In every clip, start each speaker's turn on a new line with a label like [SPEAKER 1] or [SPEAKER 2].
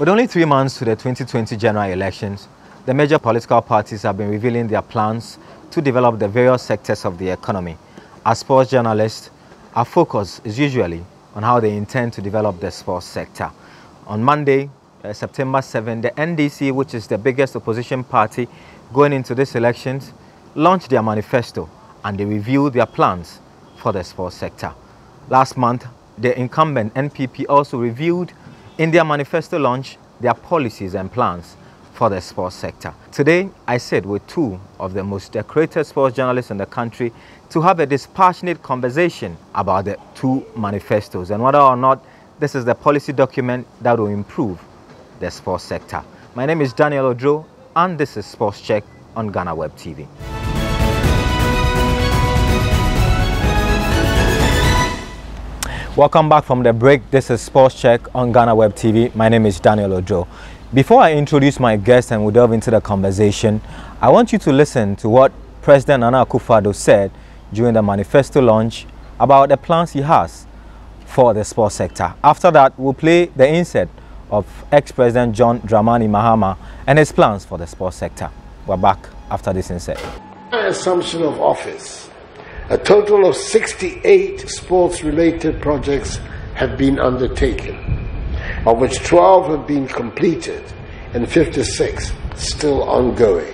[SPEAKER 1] With only 3 months to the 2020 general elections, the major political parties have been revealing their plans to develop the various sectors of the economy. As sports journalists, our focus is usually on how they intend to develop the sports sector. On Monday, September 7, the NDC, which is the biggest opposition party going into these elections, launched their manifesto and they reviewed their plans for the sports sector. Last month, the incumbent NPP also reviewed in their manifesto launch their policies and plans for the sports sector. Today, I sit with two of the most decorated sports journalists in the country to have a dispassionate conversation about the two manifestos and whether or not this is the policy document that will improve the sports sector. My name is Daniel Odro and this is Sports Check on Ghana Web TV. Welcome back from the break. This is Sports Check on Ghana Web TV. My name is Daniel Odro. Before I introduce my guest and we delve into the conversation, I want you to listen to what President Nana Akufo-Addo said during the manifesto launch about the plans he has for the sports sector. After that, we'll play the insert of ex-President John Dramani Mahama and his plans for the sports sector. We're back after this insert.
[SPEAKER 2] Assumption of office. A total of 68 sports-related projects have been undertaken, of which 12 have been completed and 56 still ongoing.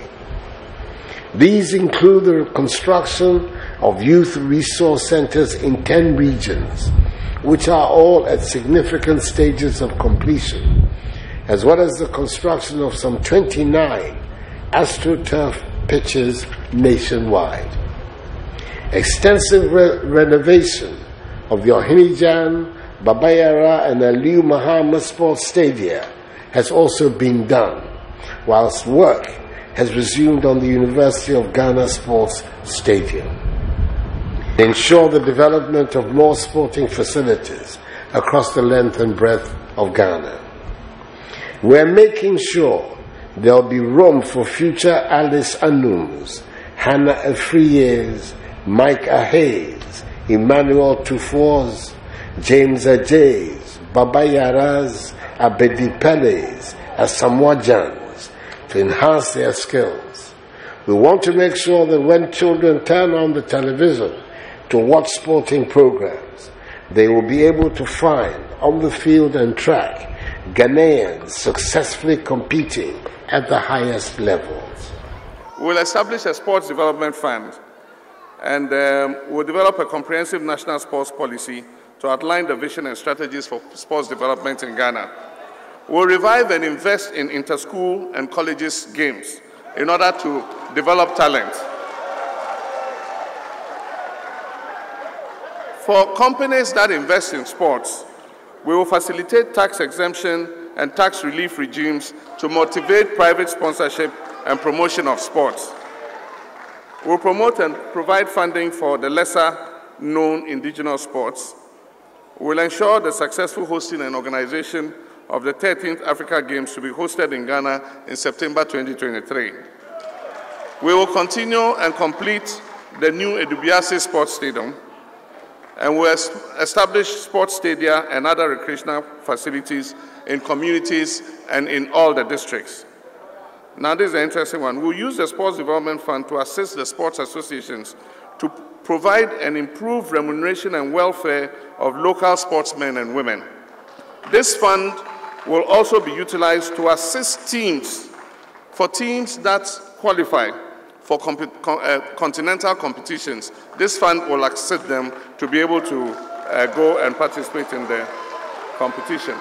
[SPEAKER 2] These include the construction of youth resource centers in 10 regions, which are all at significant stages of completion, as well as the construction of some 29 AstroTurf pitches nationwide. Extensive renovation of the Ohinijan, Babayara and Aliu Mahama sports stadia has also been done, whilst work has resumed on the University of Ghana Sports Stadium. Ensure the development of more sporting facilities across the length and breadth of Ghana. We're making sure there'll be room for future Alice Anums, Hannah Afriyes, Mike Ahayes, Emmanuel Tufors, James Ajays, Babayaras, Abedi Peles, Asamoahjans to enhance their skills. We want to make sure that when children turn on the television to watch sporting programs, they will be able to find on the field and track Ghanaians successfully competing at the highest levels.
[SPEAKER 3] We'll establish a sports development fund and we'll develop a comprehensive national sports policy to outline the vision and strategies for sports development in Ghana. We'll revive and invest in inter-school and colleges games in order to develop talent. For companies that invest in sports, we will facilitate tax exemption and tax relief regimes to motivate private sponsorship and promotion of sports. We'll promote and provide funding for the lesser-known indigenous sports. We'll ensure the successful hosting and organization of the 13th Africa Games to be hosted in Ghana in September 2023. We will continue and complete the new Edubiase Sports Stadium, and we'll establish sports stadia and other recreational facilities in communities and in all the districts. Now, this is an interesting one. We'll use the Sports Development Fund to assist the sports associations to provide and improve remuneration and welfare of local sportsmen and women. This fund will also be utilized to assist teams, for teams that qualify for continental competitions. This fund will assist them to be able to go and participate in the competition.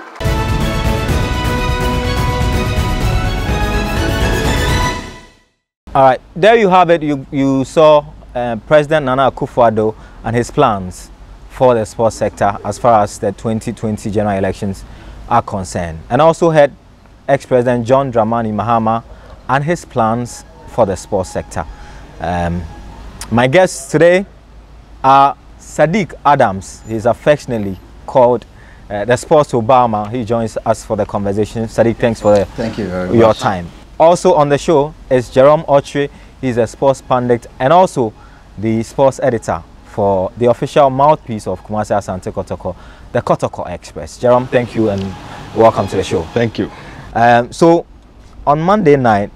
[SPEAKER 1] All right, there you have it. You saw President Nana Akufo-Addo and his plans for the sports sector as far as the 2020 general elections are concerned. And also heard ex-President John Dramani Mahama and his plans for the sports sector. My guests today are Sadiq Adams. He's affectionately called the Sports Obama. He joins us for the conversation. Sadiq, thanks for your time. Also on the show is Jerome Ochre. He's a sports pundit and also the sports editor for the official mouthpiece of Kumasi Asante Kotoko, the Kotoko Express. Jerome, thank you and welcome to the show.
[SPEAKER 4] Thank you.
[SPEAKER 1] So on Monday night,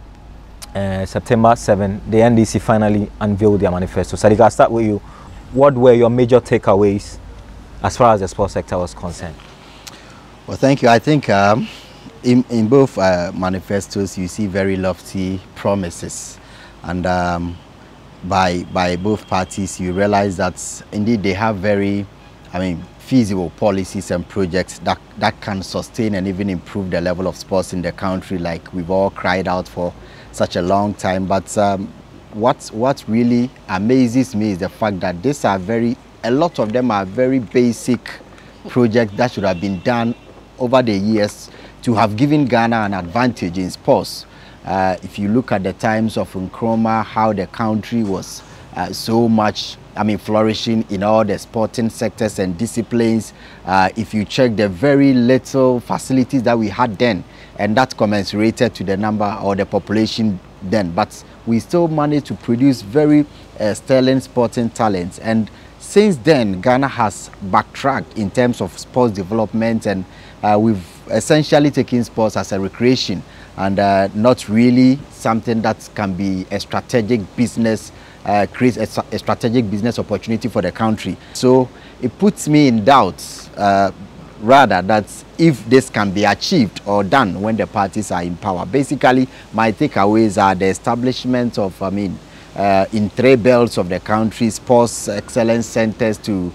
[SPEAKER 1] September 7, the NDC finally unveiled their manifesto. Sadiq, I'll start with you. What were your major takeaways as far as the sports sector was concerned?
[SPEAKER 4] Well, thank you. I think in both manifestos, you see very lofty promises. And by both parties, you realize that indeed they have very, feasible policies and projects that can sustain and even improve the level of sports in the country, like we've all cried out for such a long time. But what really amazes me is the fact that a lot of them are very basic projects that should have been done over the years to have given Ghana an advantage in sports. If you look at the times of Nkrumah, how the country was so much, flourishing in all the sporting sectors and disciplines. If you check the very little facilities that we had then, and that commensurated to the number or the population then, but we still managed to produce very sterling sporting talents. And since then, Ghana has backtracked in terms of sports development, and we've essentially taken sports as a recreation and not really something that can be a strategic business, create a strategic business opportunity for the country. So it puts me in doubt, rather, that if this can be achieved or done when the parties are in power. Basically, my takeaways are the establishment of, in 3 belts of the country, sports excellence centers to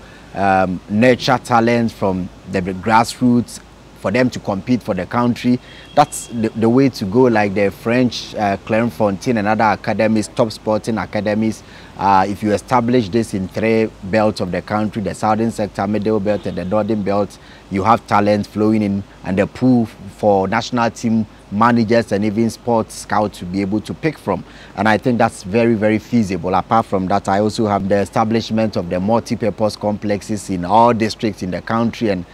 [SPEAKER 4] nurture talent from the grassroots, for them to compete for the country. That's the way to go, like the French Clairefontaine and other academies, top sporting academies. If you establish this in 3 belts of the country, the southern sector, middle belt, and the northern belt, you have talent flowing in, and the pool for national team managers and even sports scouts to be able to pick from. And I think that's very, very feasible. Apart from that, I also have the establishment of the multi-purpose complexes in all districts in the country, and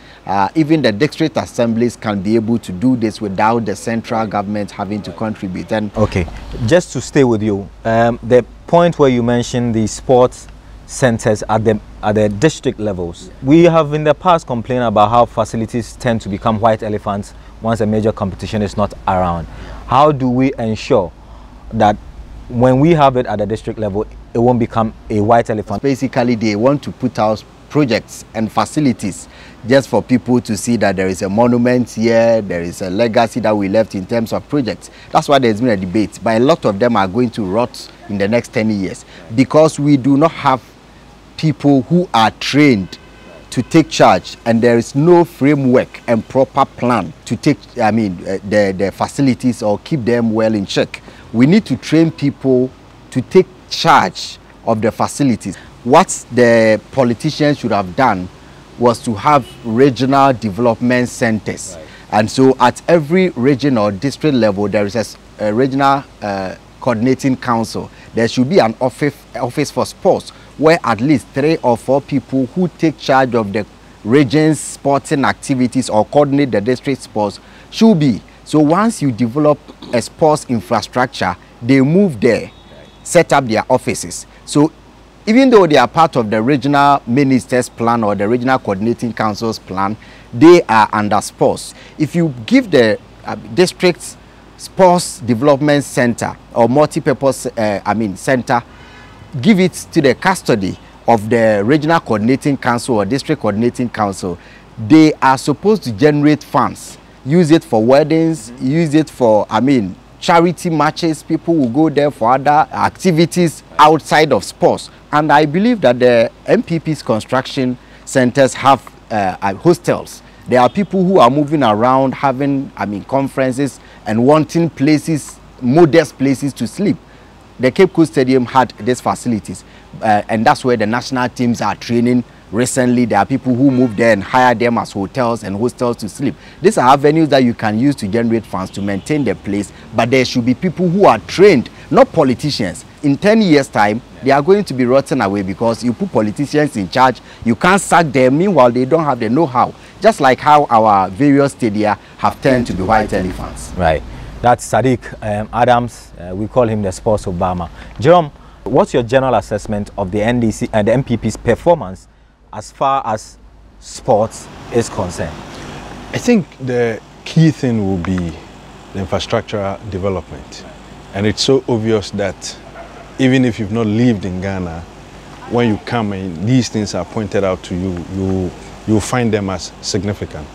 [SPEAKER 4] even the district assemblies can be able to do this without the central government having to contribute. And
[SPEAKER 1] okay, just to stay with you, the point where you mentioned the sports centers at the district levels, we have in the past complained about how facilities tend to become white elephants once a major competition is not around. How do we ensure that when we have it at the district level, it won't become a white elephant?
[SPEAKER 4] Basically, they want to put out projects and facilities just for people to see that there is a monument here, there is a legacy that we left in terms of projects. That's why there's been a debate, but a lot of them are going to rot in the next 10 years because we do not have people who are trained to take charge, and there is no framework and proper plan to take the facilities or keep them well in check. We need to train people to take charge of the facilities. What the politicians should have done was to have regional development centers. Right. And so at every region or district level, there is a regional coordinating council. There should be an office for sports where at least 3 or 4 people who take charge of the region's sporting activities or coordinate the district sports should be. So once you develop a sports infrastructure, they move there, set up their offices. So even though they are part of the regional minister's plan or the regional coordinating council's plan, they are under sports. If you give the district sports development center or multi-purpose center, give it to the custody of the regional coordinating council or district coordinating council, they are supposed to generate funds, use it for weddings, use it for charity matches. People will go there for other activities outside of sports. And I believe that the NPP's construction centers have hostels. There are people who are moving around having conferences and wanting places, modest places to sleep. The Cape Coast Stadium had these facilities, and that's where the national teams are training. Recently, there are people who move there and hire them as hotels and hostels to sleep. These are avenues that you can use to generate funds to maintain the place, but there should be people who are trained, not politicians. In 10 years' time, they are going to be rotten away because you put politicians in charge, you can't sack them, meanwhile they don't have the know-how. Just like how our various stadia have turned to be white elephants.
[SPEAKER 1] Right. That's Sadiq Adams. We call him the Sports Obama. Jerome, what's your general assessment of the NDC and the NPP's performance as far as sports is concerned?
[SPEAKER 5] I think the key thing will be the infrastructural development. And it's so obvious that even if you've not lived in Ghana, when you come and these things are pointed out to you, you'll find them as significant.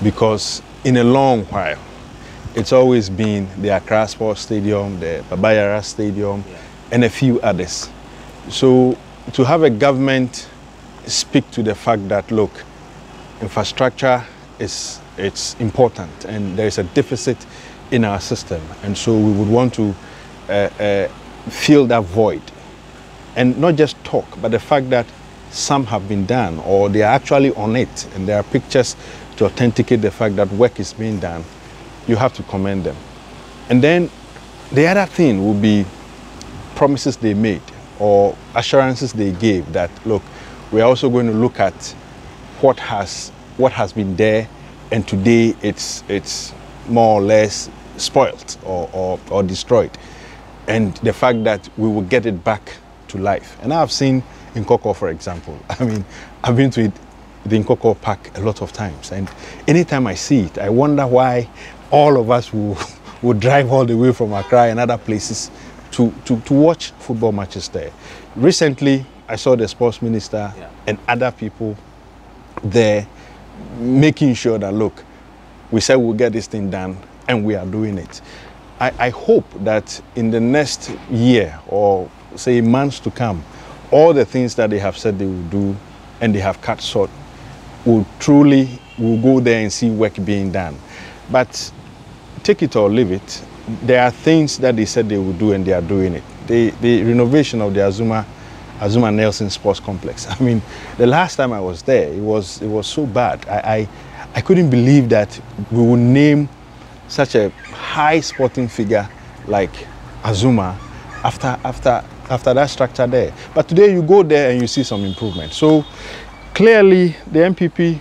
[SPEAKER 5] Because in a long while, it's always been the Accra Sports Stadium, the Babayara Stadium, and a few others. So to have a government speak to the fact that, look, infrastructure it's important and there is a deficit in our system, and so we would want to fill that void. And not just talk, but the fact that some have been done or they are actually on it and there are pictures to authenticate the fact that work is being done, you have to commend them. And then the other thing will be promises they made or assurances they gave that, look, we are also going to look at what has been there, and today it's more or less spoiled or destroyed. And the fact that we will get it back to life. And I've seen Nkoko, for example. I mean, I've been to the Nkoko Park a lot of times, and anytime I see it, I wonder why all of us will drive all the way from Accra and other places to watch football matches there. Recently, I saw the sports minister and other people there making sure that, look, we said we'll get this thing done, and we are doing it. I hope that in the next year or say months to come, all the things that they have said they will do and they have cut short will go there and see work being done. But take it or leave it, there are things that they said they will do and they are doing it. The renovation of the Azuma Nelson Sports Complex. I mean, the last time I was there, it was so bad. I couldn't believe that we would name such a high sporting figure like Azuma after that structure there. But today you go there and you see some improvement. So clearly the NPP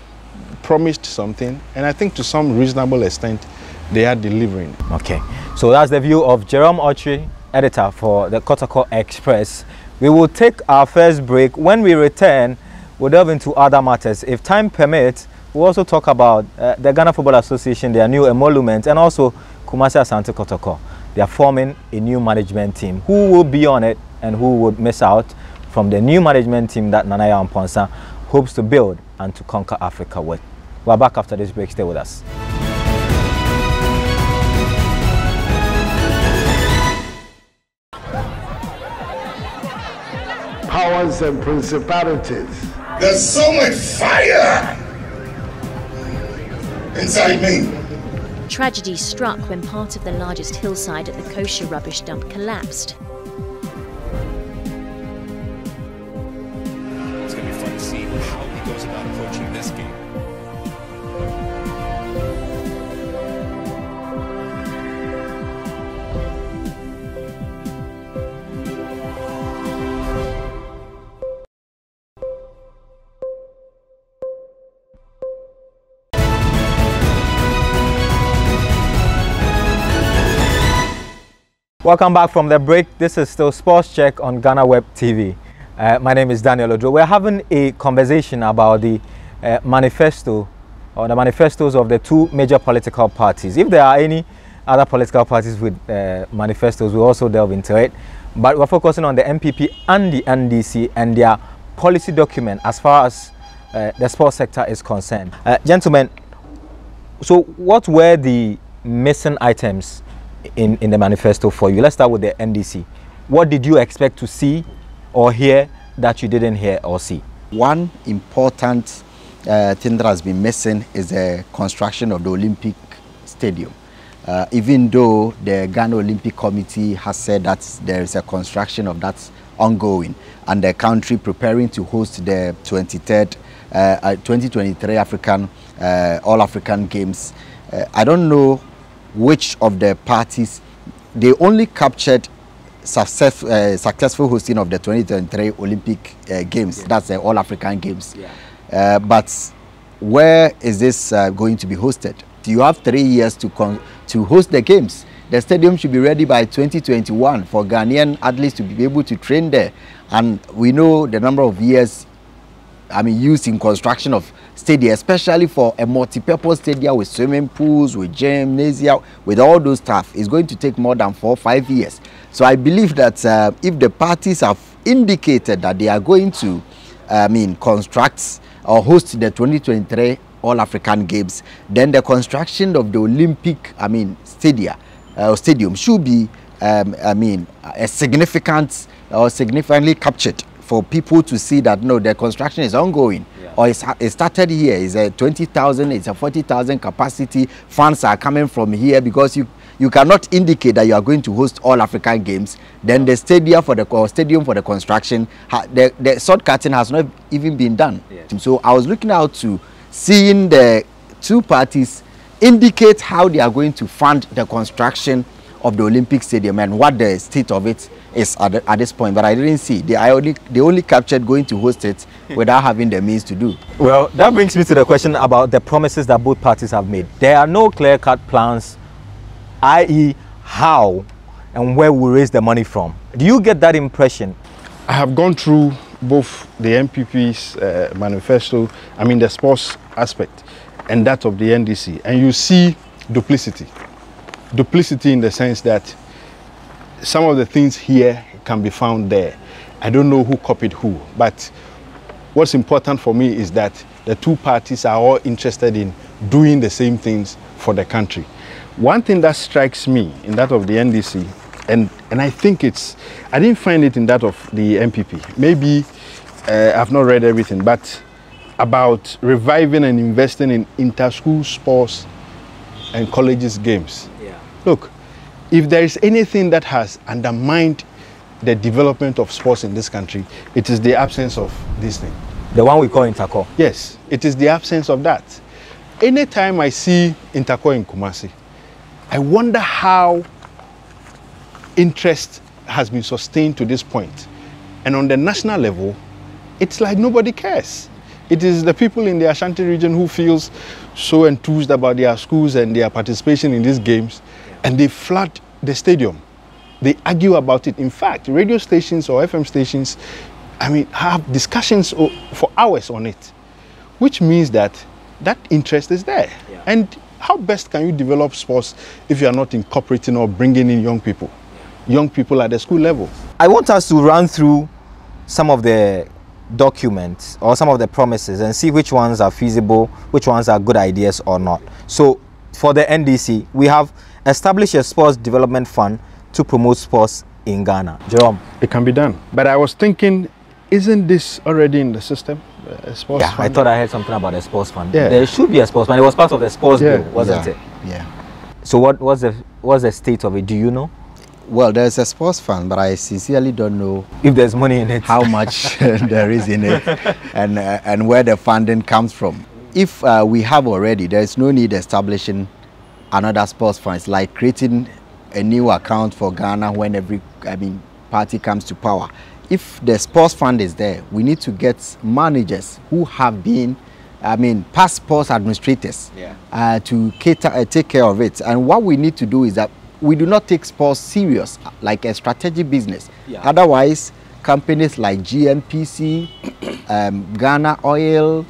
[SPEAKER 5] promised something, and I think to some reasonable extent they are delivering. Okay, so that's the view of Jerome Ochi, editor for the Kotoko Express. We will take our first break. When we return, we'll delve into other matters. If time permits, we'll also talk about the Ghana Football Association, their new emolument, and also Kumasi Asante Kotoko. They are forming a new management team. Who will be on it and who would miss out from the new management team that Nanaya Amponsa hopes to build and to conquer Africa with? We're back after this break. Stay with us.
[SPEAKER 2] Powers and principalities.
[SPEAKER 6] There's so much fire inside me.
[SPEAKER 7] Tragedy struck when part of the largest hillside at the kosher rubbish dump collapsed.
[SPEAKER 8] It's going to be fun to see how he goes about approaching this game.
[SPEAKER 1] Welcome back from the break. This is still Sports Check on Ghana Web TV. My name is Daniel Odro. We're having a conversation about the manifesto or the manifestos of the two major political parties. If there are any other political parties with manifestos, we'll also delve into it. But we're focusing on the NPP and the NDC and their policy document as far as the sports sector is concerned. Gentlemen, so what were the missing items in the manifesto for you? Let's start with the NDC. What did you expect to see or hear that you didn't hear or see?
[SPEAKER 4] One important thing that has been missing is the construction of the Olympic Stadium. Even though the Ghana Olympic Committee has said that there is a construction of that ongoing and the country preparing to host the 2023 African All-African Games, I don't know which of the parties, they only captured successful hosting of the 2023 Olympic Games, that's the All-African Games. But where is this going to be hosted? You have 3 years to host the games. The stadium should be ready by 2021 for Ghanaian athletes to be able to train there. And we know the number of years used in construction of stadium, especially for a multi-purpose stadium with swimming pools, with gymnasium, with all those stuff. It's going to take more than 4 or 5 years. So I believe that if the parties have indicated that they are going to, construct or host the 2023 All-African Games, then the construction of the Olympic, stadium should be, a significantly captured for people to see that no, the construction is ongoing, or it started here. It's a 20,000, it's a 40,000 capacity. Funds are coming from here, because you cannot indicate that you are going to host all African Games. Then the stadium for the construction, the short cutting has not even been done. So I was looking out to seeing the two parties indicate how they are going to fund the construction of the Olympic Stadium and what the state of it is at this point. But I didn't see. They only captured going to host it without having the means to do.
[SPEAKER 1] Well, that brings me to the question about the promises that both parties have made. There are no clear-cut plans, i.e. how and where we raise the money from. Do you get that impression?
[SPEAKER 5] I have gone through both the NPP's manifesto, the sports aspect, and that of the NDC, and you see duplicity. Duplicity in the sense that some of the things here can be found there. I don't know who copied who, but what's important for me is that the two parties are all interested in doing the same things for the country. One thing that strikes me in that of the NDC, and I think I didn't find it in that of the NPP. Maybe I've not read everything, but about reviving and investing in inter-school sports and colleges games. Look, if there is anything that has undermined the development of sports in this country, it is the absence of this thing.
[SPEAKER 1] The one we call Interco.
[SPEAKER 5] Yes, it is the absence of that. Anytime I see Interco in Kumasi, I wonder how interest has been sustained to this point. And on the national level, it's like nobody cares. It is the people in the Ashanti region who feels so enthused about their schools and their participation in these games, and they flood the stadium. They argue about it. In fact, radio stations or FM stations, have discussions for hours on it, which means that interest is there. And how best can you develop sports if you are not incorporating or bringing in young people at the school level?
[SPEAKER 1] I want us to run through some of the documents or some of the promises and see which ones are feasible, which ones are good ideas or not. So for the NDC, we have established a sports development fund to promote sports in Ghana. Jerome?
[SPEAKER 5] It can be done. But I was thinking, isn't this already in the system? A sports fund?
[SPEAKER 1] I thought I heard something about a sports fund. There should be a sports fund. It was part of the sports bill, wasn't it?
[SPEAKER 4] Yeah.
[SPEAKER 1] So what's the state of it? Do you know?
[SPEAKER 4] Well, there's a sports fund, but I sincerely don't know
[SPEAKER 1] if there's money in it,
[SPEAKER 4] how much there is in it, and where the funding comes from. If we have already, there is no need establishing another sports fund. It's like creating a new account for Ghana when every party comes to power. If the sports fund is there, we need to get managers who have been past sports administrators to take care of it. And what we need to do is that we do not take sports serious like a strategic business. Otherwise, companies like GNPC, Ghana Oil,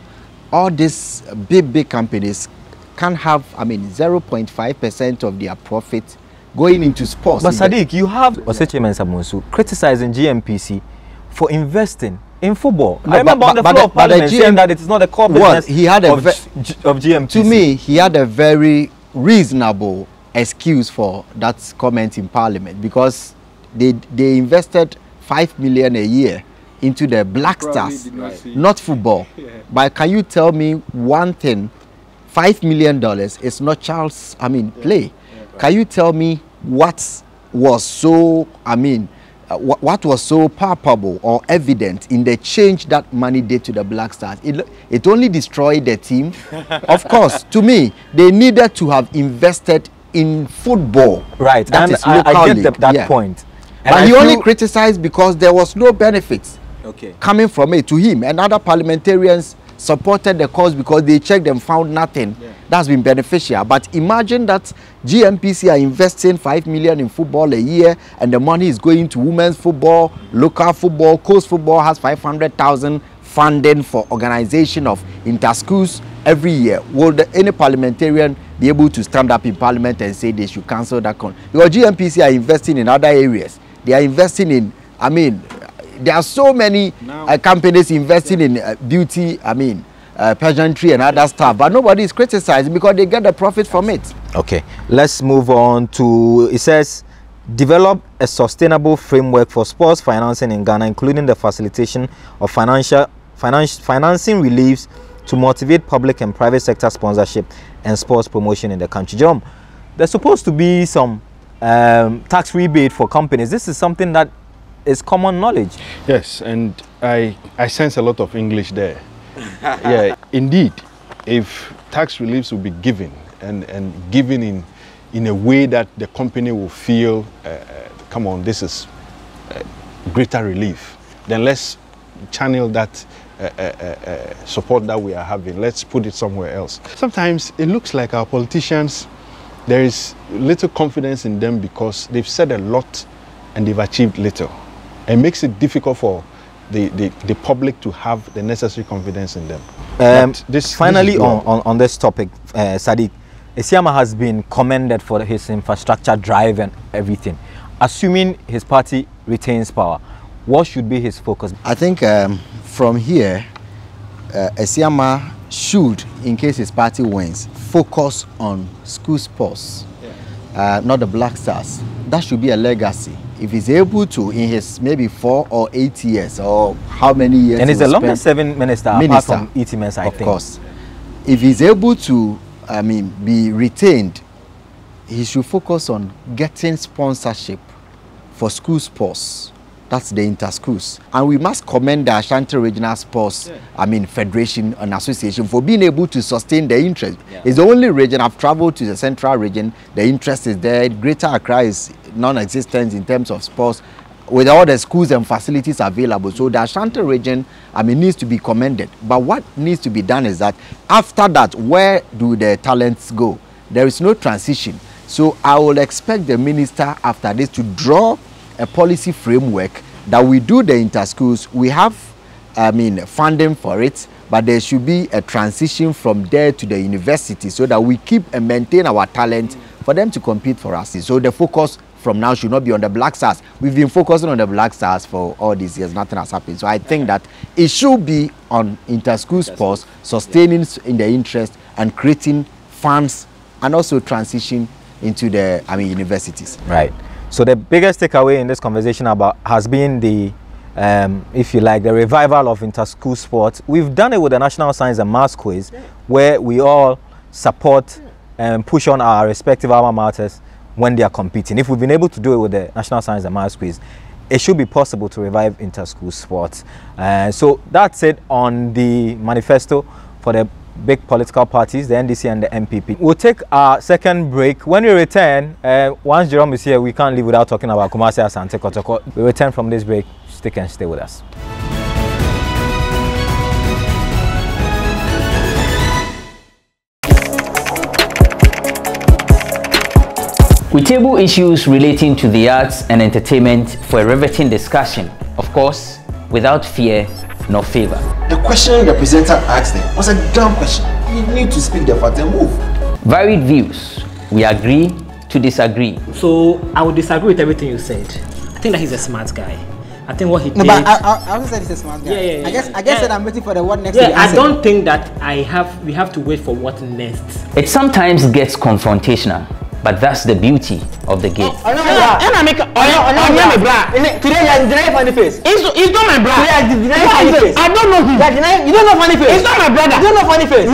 [SPEAKER 4] all these big companies can have 0.5% of their profit going into sports.
[SPEAKER 1] But Sadiq, you have Osechemen Samusu criticizing GNPC for investing in football. I remember on the floor of Parliament saying that it is not a core business of GNPC.
[SPEAKER 4] To me, he had a very reasonable excuse for that comment in Parliament, because they invested 5 million a year into the Black Stars, not football. But can you tell me one thing? $5 million is not child's play. Can you tell me what was so what was so palpable or evident in the change that money did to the Black Stars? It only destroyed the team. Of course, to me, they needed to have invested in football.
[SPEAKER 1] Right,
[SPEAKER 4] that
[SPEAKER 1] and
[SPEAKER 4] is
[SPEAKER 1] I get that point. And
[SPEAKER 4] but he only criticized because there was no benefits coming from it to him, and other parliamentarians supported the cause because they checked and found nothing that's been beneficial. But imagine that GNPC are investing 5 million in football a year, and the money is going to women's football, local football. Coast football has 500,000 funding for organization of inter-schools every year, will any parliamentarian be able to stand up in parliament and say they should cancel that contract? Because GMPC are investing in other areas. They are investing in, I mean, there are so many companies investing in beauty, I mean, pageantry and other stuff, but nobody is criticizing because they get the profit from it. Okay,
[SPEAKER 1] let's move on to, it says, develop a sustainable framework for sports financing in Ghana, including the facilitation of financing reliefs to motivate public and private sector sponsorship and sports promotion in the country. Jerome, there's supposed to be some tax rebate for companies. This is something that is common knowledge.
[SPEAKER 5] Yes, and I sense a lot of English there. Yeah, indeed, if tax reliefs will be given and given in a way that the company will feel, come on, this is greater relief, then let's channel that support that we are having. Let's put it somewhere else. Sometimes it looks like our politicians, there is little confidence in them because they've said a lot and they've achieved little. It makes it difficult for the public to have the necessary confidence in them.
[SPEAKER 1] Finally, on this topic, Sadiq, Esiama has been commended for his infrastructure drive and everything. Assuming his party retains power, what should be his focus?
[SPEAKER 4] I think from here, Esiama should, in case his party wins, focus on school sports, not the Black Stars. That should be a legacy. If he's able to, in his maybe 4 or 8 years, or how many years,
[SPEAKER 1] and he's the longest serving minister apart from ETMS, I think. Of course.
[SPEAKER 4] If he's able to, I mean, be retained, he should focus on getting sponsorship for school sports. That's the inter-schools. And we must commend the Ashanti Regional Sports, I mean, Federation and Association for being able to sustain the interest. It's the only region, I've traveled to the central region, the interest is there. Greater Accra is non-existent in terms of sports, with all the schools and facilities available. So the Ashanti region, I mean, needs to be commended. But what needs to be done is that after that, where do the talents go? There is no transition. So I will expect the minister after this to draw a policy framework that we do the inter-schools. We have, I mean, funding for it, but there should be a transition from there to the university so that we keep and maintain our talent for them to compete for us. So the focus from now should not be on the Black Stars. We've been focusing on the Black Stars for all these years. Nothing has happened. So I think that it should be on inter-school sports, sustaining in the interest and creating funds and also transition into the, I mean, universities.
[SPEAKER 1] Right. So the biggest takeaway in this conversation has been the, if you like, the revival of inter-school sports. We've done it with the National Science and Maths Quiz, where we all support and push on our respective alma maters when they are competing. If we've been able to do it with the National Science and Maths Quiz, it should be possible to revive inter-school sports. So that's it on the manifesto for the big political parties, the NDC and the NPP. We'll take our second break. When we return, once Jerome is here, we can't leave without talking about Kumasi Asante Kotoko. We return from this break. Stick and stay with us.
[SPEAKER 9] We table issues relating to the arts and entertainment for a riveting discussion, of course, without fear nor favor.
[SPEAKER 10] The question the presenter asked them was a dumb question. You need to speak the fact and move.
[SPEAKER 9] Varied views. We agree to disagree.
[SPEAKER 11] So I would disagree with everything you said. I think that he's a smart guy. I think what he did.
[SPEAKER 12] No, but I also said he's a smart guy.
[SPEAKER 11] Yeah.
[SPEAKER 12] I guess that I'm waiting for the what next. Yeah,
[SPEAKER 11] I don't think that we have to wait for what next.
[SPEAKER 9] It sometimes gets confrontational, but that's the beauty of the game.
[SPEAKER 12] Today you are denying funny face.
[SPEAKER 11] It's not my brother.
[SPEAKER 12] You are denying funny face.
[SPEAKER 11] I don't know him.
[SPEAKER 12] You don't know funny face.
[SPEAKER 11] It's not my brother.
[SPEAKER 12] You don't know funny face.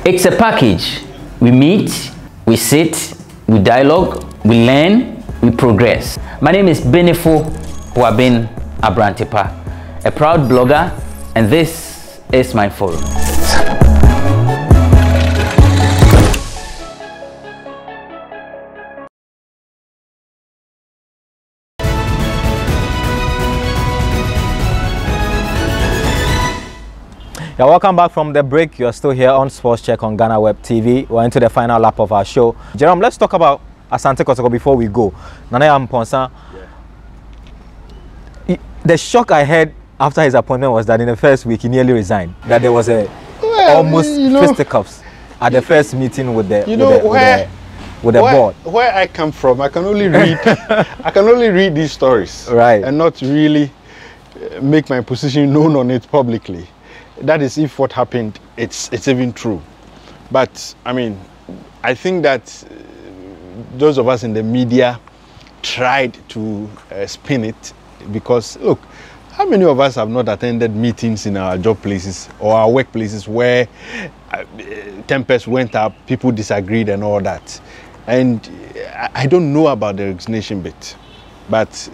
[SPEAKER 9] It's a package. We meet, we sit, we dialogue, we learn, we progress. My name is Benefo Huabin Abrantepa, a proud blogger, and this is my forum.
[SPEAKER 1] Yeah, welcome back from the break. You're still here on Sports Check on Ghana Web TV. We're into the final lap of our show. Jerome, let's talk about Asante Kotoko before we go. Nanaya Mponsa, the shock I had after his appointment was that in the first week he nearly resigned. That there was a almost fisticuffs at the first meeting with the board.
[SPEAKER 5] Where I come from, I can only read I can only read these stories,
[SPEAKER 1] right,
[SPEAKER 5] and not really make my position known on it publicly. That is if what happened it's even true. But I mean, I think that those of us in the media tried to spin it, because look, how many of us have not attended meetings in our job places or our workplaces where tempers went up, people disagreed and all that? And I don't know about the resignation bit, but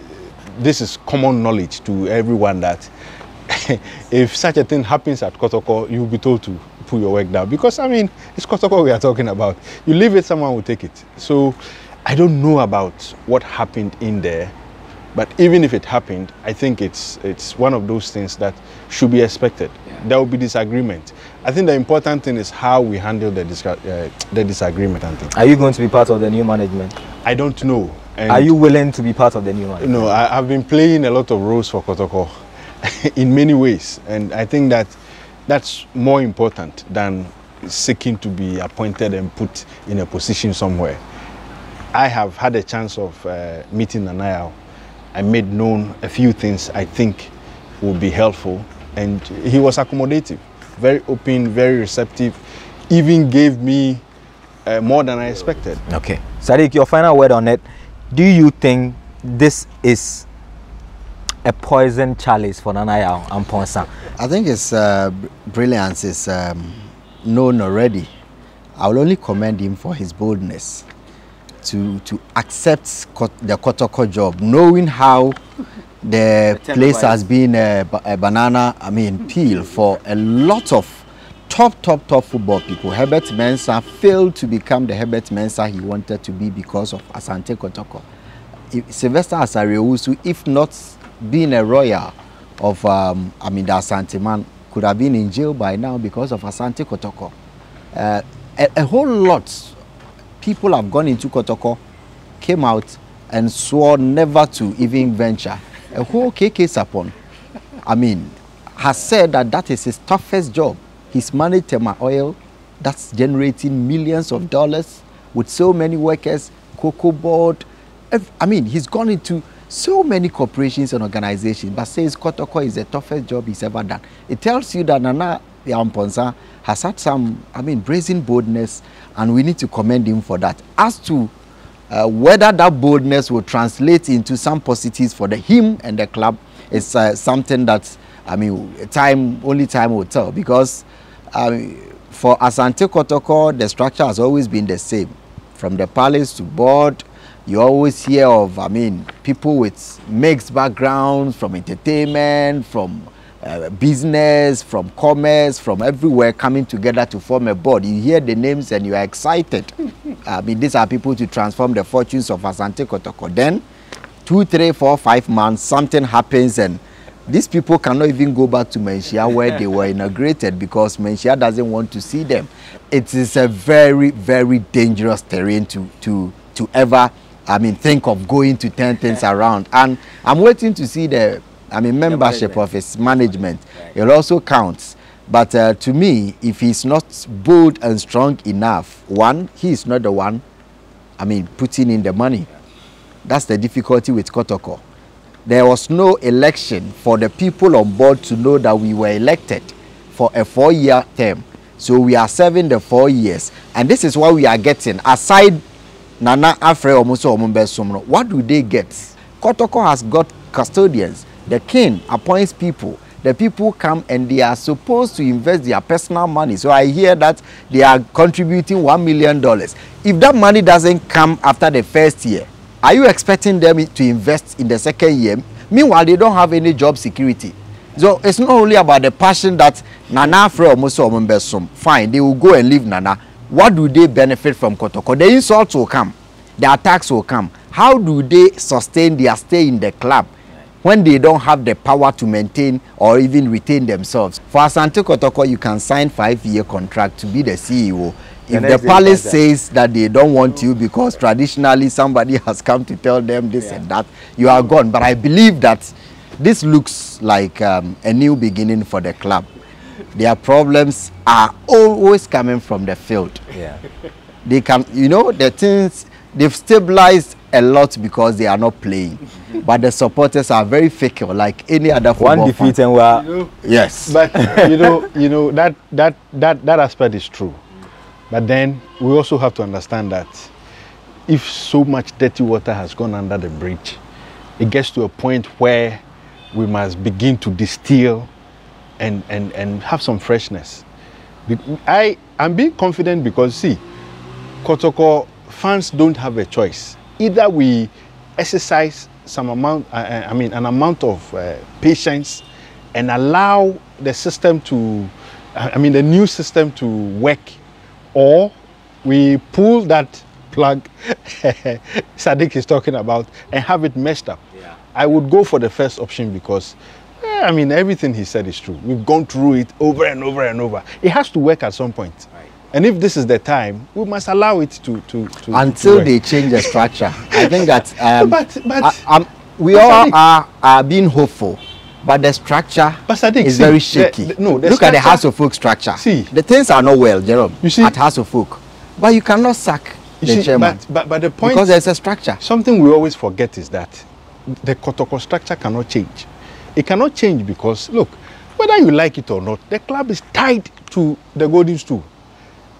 [SPEAKER 5] this is common knowledge to everyone that if such a thing happens at Kotoko, you'll be told to put your work down. Because, I mean, it's Kotoko we are talking about. You leave it, someone will take it. So I don't know about what happened in there. But even if it happened, I think it's one of those things that should be expected. Yeah. There will be disagreement. I think the important thing is how we handle the disagreement.
[SPEAKER 1] Are you going to be part of the new management?
[SPEAKER 5] I don't know. And
[SPEAKER 1] are you willing to be part of the new management?
[SPEAKER 5] No, I've been playing a lot of roles for Kotoko in many ways. And I think that that's more important than seeking to be appointed and put in a position somewhere. I have had a chance of meeting Nanaya. I made known a few things I think would be helpful, and he was accommodative, very open, very receptive, even gave me more than I expected.
[SPEAKER 1] Okay. Sadiq, your final word on it. Do you think this is a poison chalice for Nanaya and Ponsa?
[SPEAKER 4] I think his brilliance is known already. I will only commend him for his boldness to accept the Kotoko job, knowing how the place has been a banana, peel for a lot of top football people. Herbert Mensah failed to become the Herbert Mensah he wanted to be because of Asante Kotoko. Sylvester Asariowusu, if not being a royal of the Asante man, could have been in jail by now because of Asante Kotoko. A whole lot people have gone into Kotoko, came out and swore never to even venture. A whole KK Sapon, has said that is his toughest job. He's managed Tema Oil, that's generating millions of dollars with so many workers, Cocoa Board. He's gone into so many corporations and organizations, but says Kotoko is the toughest job he's ever done. It tells you that Nana Yamponsa has had some, brazen boldness, and we need to commend him for that. As to whether that boldness will translate into some positives for him and the club is something that, only time will tell. Because for Asante Kotoko, the structure has always been the same. From the palace to board, you always hear of, people with mixed backgrounds, from entertainment, from business, from commerce, from everywhere coming together to form a board. You hear the names and you are excited. These are people to transform the fortunes of Asante Kotoko. Then 2, 3, 4, 5 months, something happens and these people cannot even go back to Menchia where they were inaugurated because Menchia doesn't want to see them. It is a very, very dangerous terrain to ever, think of going to turn things around. And I'm waiting to see the membership of his management. It also counts. But to me, if he's not bold and strong enough, one, he is not the one, putting in the money. That's the difficulty with Kotoko. There was no election for the people on board to know that we were elected for a 4-year term. So we are serving the 4 years. And this is what we are getting. Aside Nana Afre Omuso Omumbesumno, what do they get? Kotoko has got custodians. The king appoints people. The people come and they are supposed to invest their personal money. So I hear that they are contributing $1 million. If that money doesn't come after the first year, are you expecting them to invest in the second year? Meanwhile, they don't have any job security. So it's not only about the passion that Nana Afre Omuso Omumbesum. Fine, they will go and leave Nana. What do they benefit from Kotoko? The insults will come. The attacks will come. How do they sustain their stay in the club when they don't have the power to maintain or even retain themselves? For Asante Kotoko, you can sign 5-year contract to be the CEO. If the palace says that they don't want you because traditionally somebody has come to tell them this and that, you are gone. But I believe that this looks like a new beginning for the club. Their problems are always coming from the field.
[SPEAKER 1] Yeah.
[SPEAKER 4] They come, you know, the things, they've stabilized a lot because they are not playing. But the supporters are very fickle, like any other football
[SPEAKER 1] One defeat
[SPEAKER 4] fan.
[SPEAKER 1] and we're...
[SPEAKER 5] You know,
[SPEAKER 4] Yes.
[SPEAKER 5] But you know that aspect is true. But then we also have to understand that if so much dirty water has gone under the bridge, it gets to a point where we must begin to distill and have some freshness. I'm being confident because, see, Kotoko fans don't have a choice. Either we exercise some amount, an amount of patience and allow the system to, the new system to work, or we pull that plug Sadiq is talking about and have it messed up. Yeah. I would go for the first option because everything he said is true. We've gone through it over and over and over. It has to work at some point. Right. And if this is the time, we must allow it to
[SPEAKER 4] until they change the structure. I think that we all are being hopeful, but the structure is very shaky. Look at the House of Folk structure. See, the things are not well, Jerome. You see, at House of Folk, but you cannot sack the chairman.
[SPEAKER 5] But the point,
[SPEAKER 4] because there's a structure.
[SPEAKER 5] Something we always forget is that the Kotoko structure cannot change. It cannot change because, look, whether you like it or not, the club is tied to the golden stool,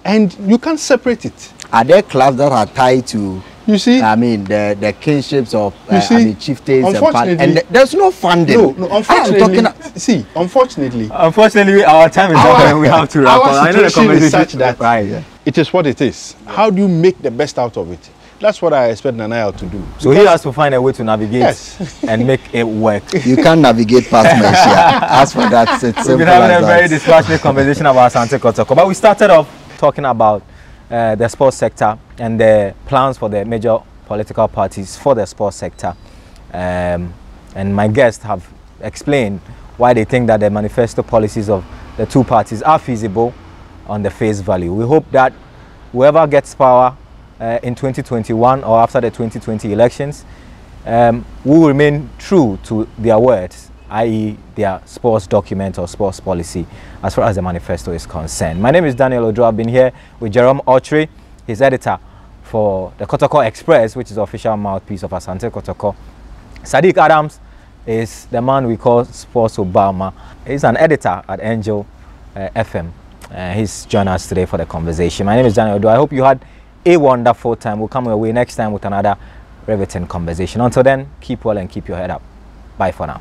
[SPEAKER 5] and you can't separate it.
[SPEAKER 4] Are there clubs that are tied to?
[SPEAKER 5] You see,
[SPEAKER 4] the kinships of chieftains,
[SPEAKER 5] and
[SPEAKER 4] there's no funding.
[SPEAKER 5] No, unfortunately, unfortunately,
[SPEAKER 1] our time is up and we have to wrap up.
[SPEAKER 5] I know the conversation is such that it is what it is. Yeah. How do you make the best out of it? That's what I expect Nanaya to do.
[SPEAKER 1] So he has to find a way to navigate and make it work.
[SPEAKER 4] You can't navigate past Malaysia. As for that, it's
[SPEAKER 1] We've been having a very dispassionate conversation about Asante Kotoko. But we started off talking about the sports sector and the plans for the major political parties for the sports sector. And my guests have explained why they think that the manifesto policies of the two parties are feasible on the face value. We hope that whoever gets power in 2021 or after the 2020 elections will remain true to their words, i.e. their sports document or sports policy as far as the manifesto is concerned. My name is Daniel Ojo. I've been here with Jerome Autry, his editor for the Kotoko Express, which is the official mouthpiece of Asante Kotoko. Sadiq Adams is the man we call Sports Obama. He's an editor at Angel FM. He's joined us today for the conversation. My name is Daniel Ojo. I hope you had a wonderful time. We'll come your way next time with another riveting conversation. Until then, keep well and keep your head up. Bye for now.